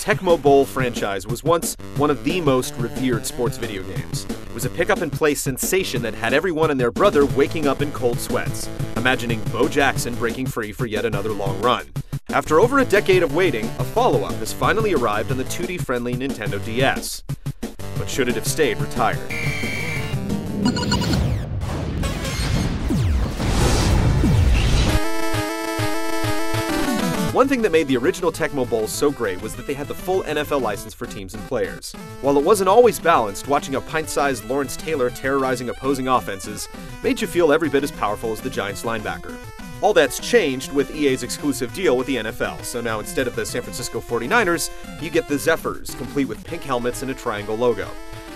Tecmo Bowl franchise was once one of the most revered sports video games. It was a pick-up-and-play sensation that had everyone and their brother waking up in cold sweats, imagining Bo Jackson breaking free for yet another long run. After over a decade of waiting, a follow-up has finally arrived on the 2D-friendly Nintendo DS. But should it have stayed retired? One thing that made the original Tecmo Bowl so great was that they had the full NFL license for teams and players. While it wasn't always balanced, watching a pint-sized Lawrence Taylor terrorizing opposing offenses made you feel every bit as powerful as the Giants linebacker. All that's changed with EA's exclusive deal with the NFL, so now instead of the San Francisco 49ers, you get the Zephyrs, complete with pink helmets and a triangle logo.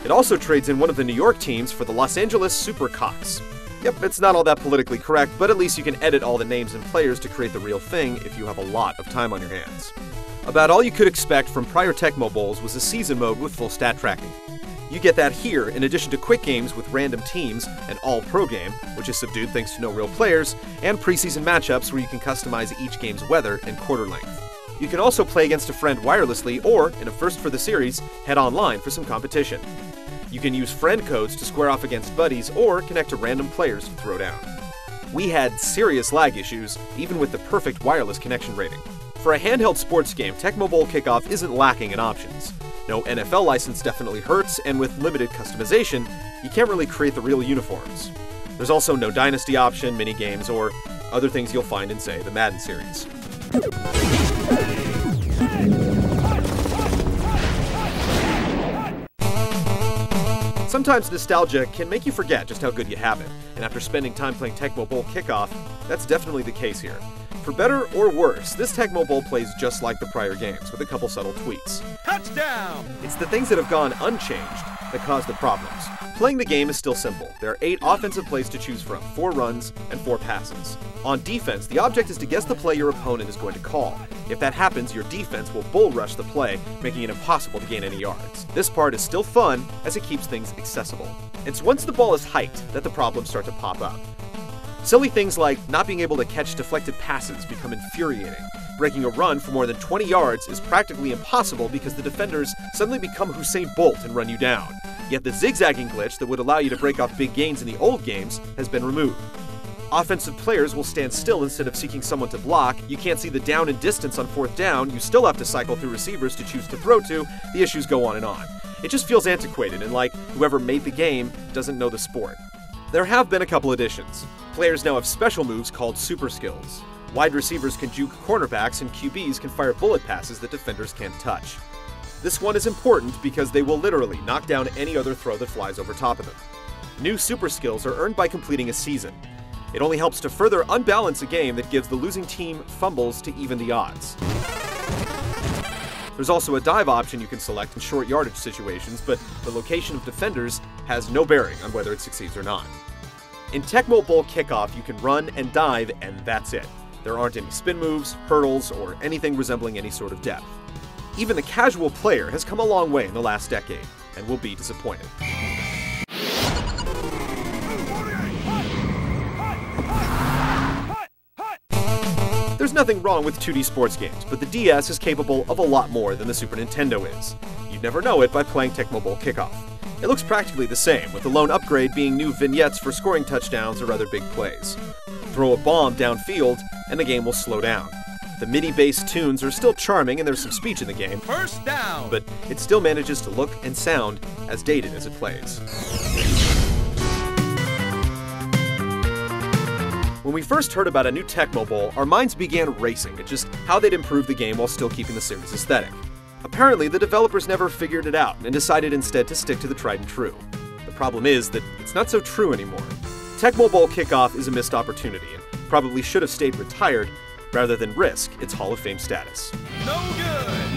It also trades in one of the New York teams for the Los Angeles Supercocks. Yep, it's not all that politically correct, but at least you can edit all the names and players to create the real thing if you have a lot of time on your hands. About all you could expect from prior Tecmo Bowls was a season mode with full stat tracking. You get that here, in addition to quick games with random teams, an all-pro game, which is subdued thanks to no real players, and preseason matchups where you can customize each game's weather and quarter length. You can also play against a friend wirelessly or, in a first for the series, head online for some competition. You can use friend codes to square off against buddies or connect to random players to throw down. We had serious lag issues, even with the perfect wireless connection rating. For a handheld sports game, Tecmo Bowl Kickoff isn't lacking in options. No NFL license definitely hurts, and with limited customization, you can't really create the real uniforms. There's also no Dynasty option, minigames, or other things you'll find in, say, the Madden series. Sometimes nostalgia can make you forget just how good you have it, and after spending time playing Tecmo Bowl Kickoff, that's definitely the case here. For better or worse, this Tecmo Bowl plays just like the prior games, with a couple subtle tweaks. Touchdown! It's the things that have gone unchanged that cause the problems. Playing the game is still simple. There are 8 offensive plays to choose from, 4 runs and 4 passes. On defense, the object is to guess the play your opponent is going to call. If that happens, your defense will bull rush the play, making it impossible to gain any yards. This part is still fun, as it keeps things accessible. It's once the ball is hiked that the problems start to pop up. Silly things like not being able to catch deflected passes become infuriating. Breaking a run for more than 20 yards is practically impossible because the defenders suddenly become Usain Bolt and run you down. Yet the zigzagging glitch that would allow you to break off big gains in the old games has been removed. Offensive players will stand still instead of seeking someone to block. You can't see the down and distance on 4th down. You still have to cycle through receivers to choose to throw to. The issues go on and on. It just feels antiquated and like whoever made the game doesn't know the sport. There have been a couple additions. Players now have special moves called super skills. Wide receivers can juke cornerbacks, and QBs can fire bullet passes that defenders can't touch. This one is important because they will literally knock down any other throw that flies over top of them. New super skills are earned by completing a season. It only helps to further unbalance a game that gives the losing team fumbles to even the odds. There's also a dive option you can select in short yardage situations, but the location of defenders has no bearing on whether it succeeds or not. In Tecmo Bowl Kickoff, you can run and dive, and that's it. There aren't any spin moves, hurdles, or anything resembling any sort of depth. Even the casual player has come a long way in the last decade, and will be disappointed. There's nothing wrong with 2D sports games, but the DS is capable of a lot more than the Super Nintendo is. You'd never know it by playing Tecmo Bowl Kickoff. It looks practically the same, with the lone upgrade being new vignettes for scoring touchdowns or other big plays. Throw a bomb downfield, and the game will slow down. The MIDI-based tunes are still charming, and there's some speech in the game. First down! But it still manages to look and sound as dated as it plays. When we first heard about a new Tecmo Bowl, our minds began racing at just how they'd improve the game while still keeping the series aesthetic. Apparently, the developers never figured it out and decided instead to stick to the tried and true. The problem is that it's not so true anymore. Tecmo Bowl Kickoff is a missed opportunity and probably should have stayed retired rather than risk its Hall of Fame status. No good!